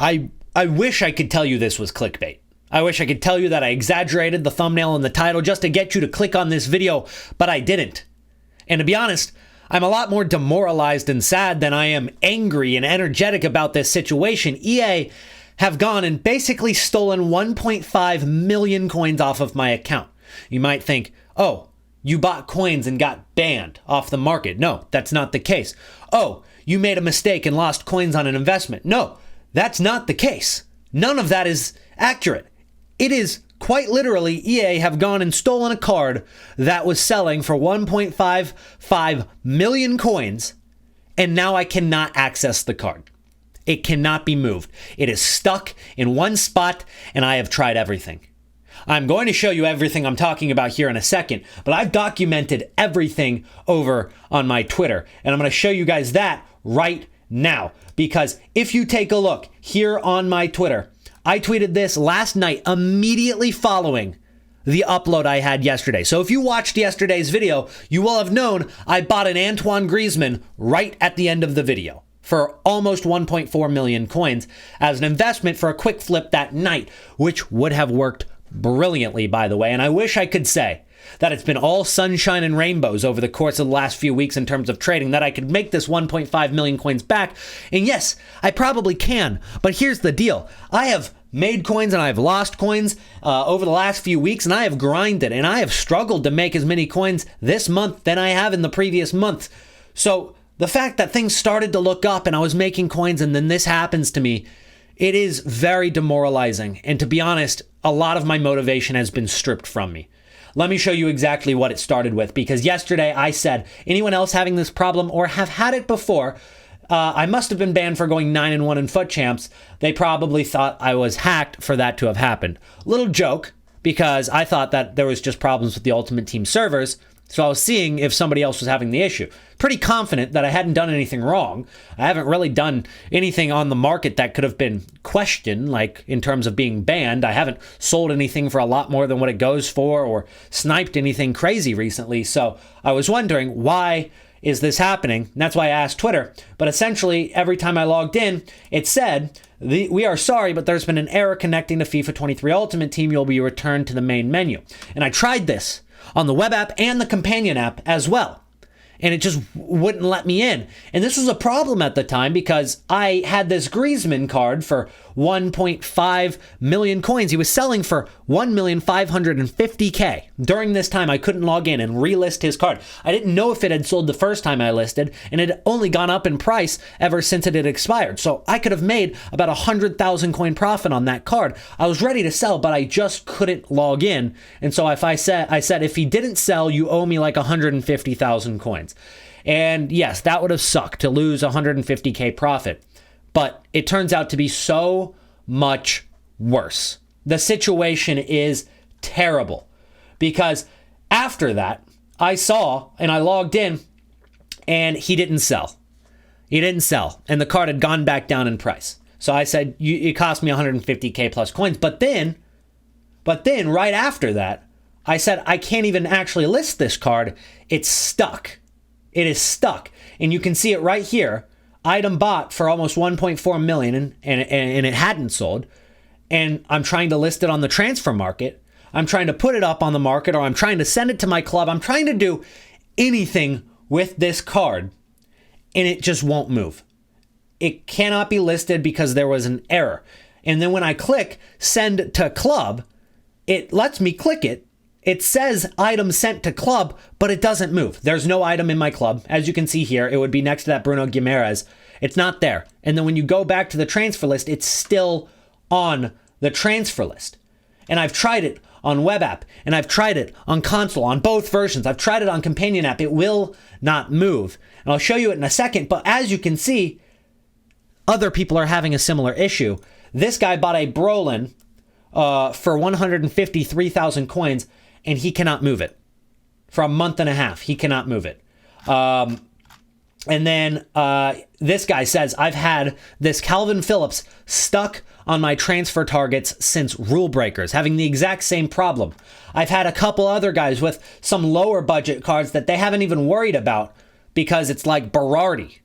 I wish I could tell you this was clickbait. I wish I could tell you that I exaggerated the thumbnail and the title just to get you to click on this video, but I didn't. And to be honest, I'm a lot more demoralized and sad than I am angry and energetic about this situation. EA have gone and basically stolen 1.5 million coins off of my account. You might think, oh, you bought coins and got banned off the market. No, that's not the case. Oh, you made a mistake and lost coins on an investment. No, that's not the case. None of that is accurate. It is quite literally EA have gone and stolen a card that was selling for 1.55 million coins, and now I cannot access the card. It cannot be moved. It is stuck in one spot, and I have tried everything. I'm going to show you everything I'm talking about here in a second, but I've documented everything over on my Twitter, and I'm going to show you guys that right now, because if you take a look here on my Twitter, I tweeted this last night immediately following the upload I had yesterday. So if you watched yesterday's video, you will have known I bought an Antoine Griezmann right at the end of the video for almost 1.4 million coins as an investment for a quick flip that night, which would have worked brilliantly, by the way. And I wish I could say that it's been all sunshine and rainbows over the course of the last few weeks in terms of trading, that I could make this 1.5 million coins back. And yes, I probably can. But here's the deal. I have made coins and I've lost coins over the last few weeks, and I have grinded and I have struggled to make as many coins this month than I have in the previous month. So the fact that things started to look up and I was making coins and then this happens to me, it is very demoralizing. And to be honest, a lot of my motivation has been stripped from me. Let me show you exactly what it started with, because yesterday I said, anyone else having this problem or have had it before, I must have been banned for going 9-1 in Foot Champs. They probably thought I was hacked for that to have happened. Little joke, because I thought that there was just problems with the Ultimate Team servers, so I was seeing if somebody else was having the issue. Pretty confident that I hadn't done anything wrong. I haven't really done anything on the market that could have been questioned, like in terms of being banned. I haven't sold anything for a lot more than what it goes for or sniped anything crazy recently. So I was wondering, why is this happening? And that's why I asked Twitter. But essentially, every time I logged in, it said, we are sorry, but there's been an error connecting to FIFA 23 Ultimate Team. You'll be returned to the main menu. And I tried this on the web app and the companion app as well, and it just wouldn't let me in. And this was a problem at the time because I had this Griezmann card for 1.5 million coins. He was selling for 1,550,000. During this time, I couldn't log in and relist his card. I didn't know if it had sold the first time I listed, and it had only gone up in price ever since it had expired. So I could have made about 100,000 coin profit on that card. I was ready to sell, but I just couldn't log in. And so I said, if he didn't sell, you owe me like 150,000 coins. And yes, that would have sucked to lose 150K profit. But it turns out to be so much worse. The situation is terrible, because after that, I saw and I logged in and he didn't sell. He didn't sell, and the card had gone back down in price. So I said, it cost me 150K plus coins. But then right after that, I said, I can't even actually list this card. It's stuck. It is stuck. And you can see it right here. Item bought for almost 1.4 million and it hadn't sold. And I'm trying to list it on the transfer market. I'm trying to put it up on the market, or I'm trying to send it to my club. I'm trying to do anything with this card, and it just won't move. It cannot be listed because there was an error. And then when I click send to club, it lets me click it. It says item sent to club, but it doesn't move. There's no item in my club. As you can see here, it would be next to that Bruno Guimaraes. It's not there. And then when you go back to the transfer list, it's still on the transfer list. And I've tried it on web app, and I've tried it on console, on both versions. I've tried it on companion app. It will not move. And I'll show you it in a second. But as you can see, other people are having a similar issue. This guy bought a Brolin for 153,000 coins, and he cannot move it. For a month and a half, he cannot move it. And then this guy says, I've had this Calvin Phillips stuck on my transfer targets since Rule Breakers, having the exact same problem. I've had a couple other guys with some lower budget cards that they haven't even worried about because it's like Berardi.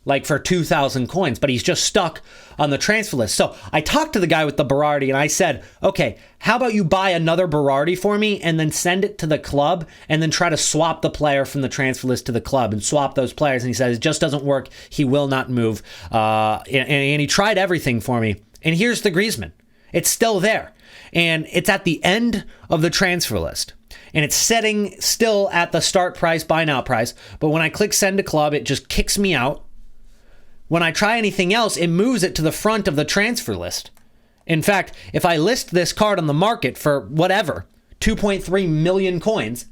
like for 2,000 coins, but he's just stuck on the transfer list. So I talked to the guy with the Berardi and I said, okay, how about you buy another Berardi for me and then send it to the club and then try to swap the player from the transfer list to the club and swap those players. And he says, it just doesn't work. He will not move. And he tried everything for me. And here's the Griezmann. It's still there. And it's at the end of the transfer list. And it's setting still at the start price, buy now price. But when I click send to club, it just kicks me out. When I try anything else, it moves it to the front of the transfer list. In fact, if I list this card on the market for whatever, 2.3 million coins,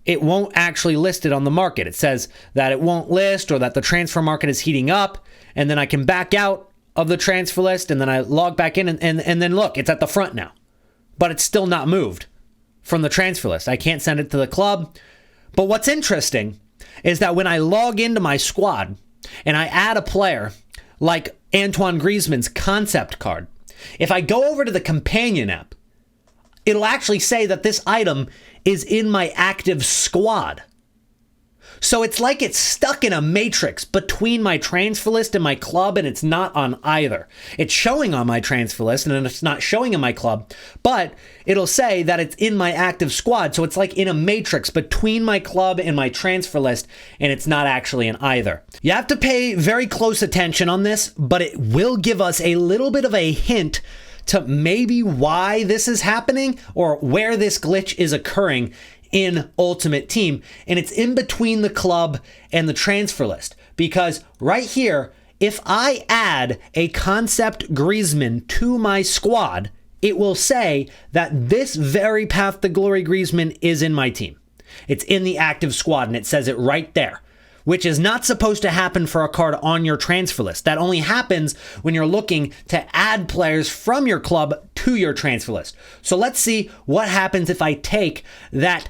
it won't actually list it on the market. It says that it won't list or that the transfer market is heating up. And then I can back out of the transfer list and then I log back in and then look, it's at the front now. But it's still not moved from the transfer list. I can't send it to the club. But what's interesting is that when I log into my squad and I add a player like Antoine Griezmann's concept card, if I go over to the companion app, it'll actually say that this item is in my active squad. So it's like it's stuck in a matrix between my transfer list and my club, and it's not on either. It's showing on my transfer list, and it's not showing in my club, but it'll say that it's in my active squad. So it's like in a matrix between my club and my transfer list, and it's not actually in either. You have to pay very close attention on this, but it will give us a little bit of a hint to maybe why this is happening or where this glitch is occurring in Ultimate Team, and it's in between the club and the transfer list. Because right here, if I add a concept Griezmann to my squad, it will say that this very Path to Glory Griezmann is in my team. It's in the active squad, and it says it right there, which is not supposed to happen for a card on your transfer list. That only happens when you're looking to add players from your club to your transfer list. So let's see what happens if I take that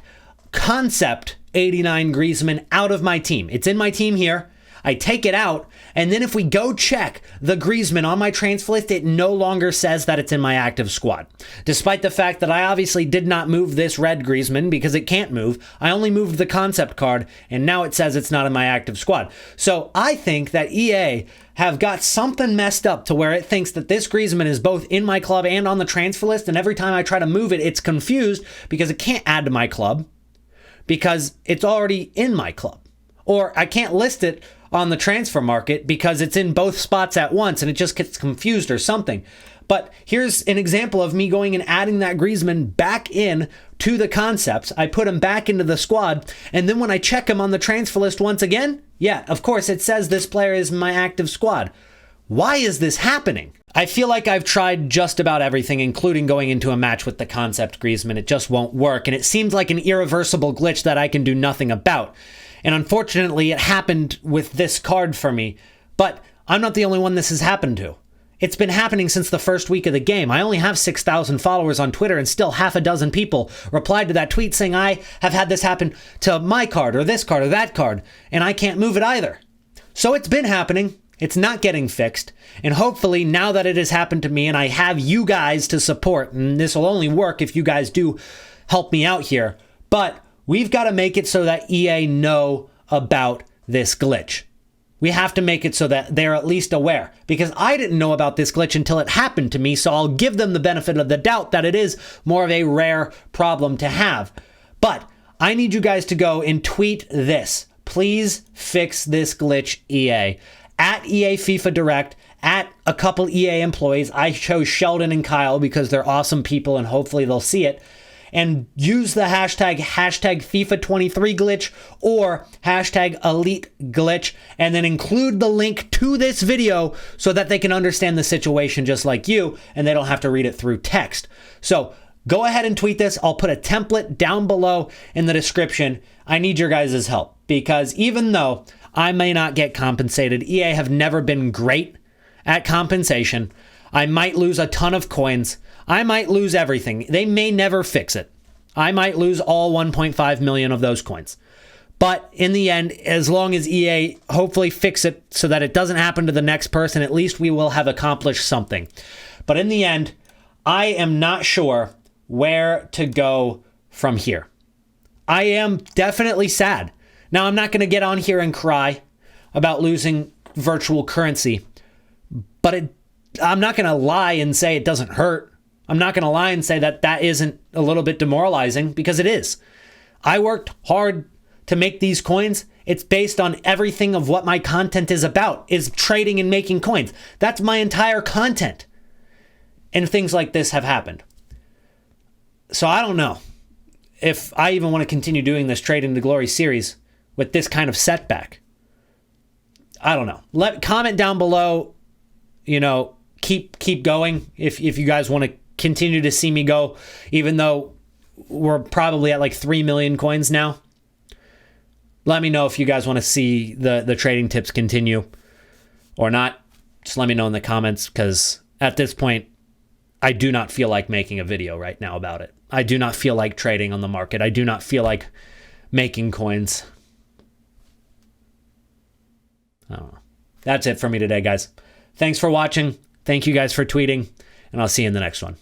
concept 89 Griezmann out of my team. It's in my team here. I take it out, and then if we go check the Griezmann on my transfer list, it no longer says that it's in my active squad. Despite the fact that I obviously did not move this red Griezmann because it can't move. I only moved the concept card, and now it says it's not in my active squad. So I think that EA have got something messed up to where it thinks that this Griezmann is both in my club and on the transfer list, and every time I try to move it, it's confused because it can't add to my club because it's already in my club. Or I can't list it on the transfer market because it's in both spots at once and it just gets confused or something. But here's an example of me going and adding that Griezmann back in to the concepts. I put him back into the squad, and then when I check him on the transfer list once again, yeah, of course it says this player is in my active squad. Why is this happening? I feel like I've tried just about everything, including going into a match with the concept Griezmann. It just won't work, and it seems like an irreversible glitch that I can do nothing about. And unfortunately, it happened with this card for me, but I'm not the only one this has happened to. It's been happening since the first week of the game. I only have 6,000 followers on Twitter, and still half a dozen people replied to that tweet saying I have had this happen to my card or this card or that card, and I can't move it either. So it's been happening. It's not getting fixed. And hopefully, now that it has happened to me and I have you guys to support, and this will only work if you guys do help me out here, but we've got to make it so that EA know about this glitch. We have to make it so that they're at least aware, because I didn't know about this glitch until it happened to me, so I'll give them the benefit of the doubt that it is more of a rare problem to have. But I need you guys to go and tweet this. Please fix this glitch, EA. At EA FIFA Direct, at a couple EA employees. I chose Sheldon and Kyle because they're awesome people and hopefully they'll see it. And use the hashtag FIFA23 glitch or hashtag elite glitch, and then include the link to this video so that they can understand the situation just like you and they don't have to read it through text. So go ahead and tweet this. I'll put a template down below in the description. I need your guys' help because even though I may not get compensated, EA have never been great at compensation. I might lose a ton of coins. I might lose everything. They may never fix it. I might lose all 1.5 million of those coins. But in the end, as long as EA hopefully fix it so that it doesn't happen to the next person, at least we will have accomplished something. But in the end, I am not sure where to go from here. I am definitely sad. Now, I'm not going to get on here and cry about losing virtual currency. But I'm not going to lie and say it doesn't hurt. I'm not going to lie and say that that isn't a little bit demoralizing, because it is. I worked hard to make these coins. It's based on everything of what my content is about, is trading and making coins. That's my entire content. And things like this have happened. So I don't know if I even want to continue doing this Trading to Glory series with this kind of setback. I don't know. Comment down below, keep going if you guys want to continue to see me go, even though we're probably at like 3 million coins now. Let me know if you guys want to see the trading tips continue or not. Just let me know in the comments, because at this point, I do not feel like making a video right now about it. I do not feel like trading on the market. I do not feel like making coins. I don't know. That's it for me today, guys. Thanks for watching. Thank you guys for tweeting, and I'll see you in the next one.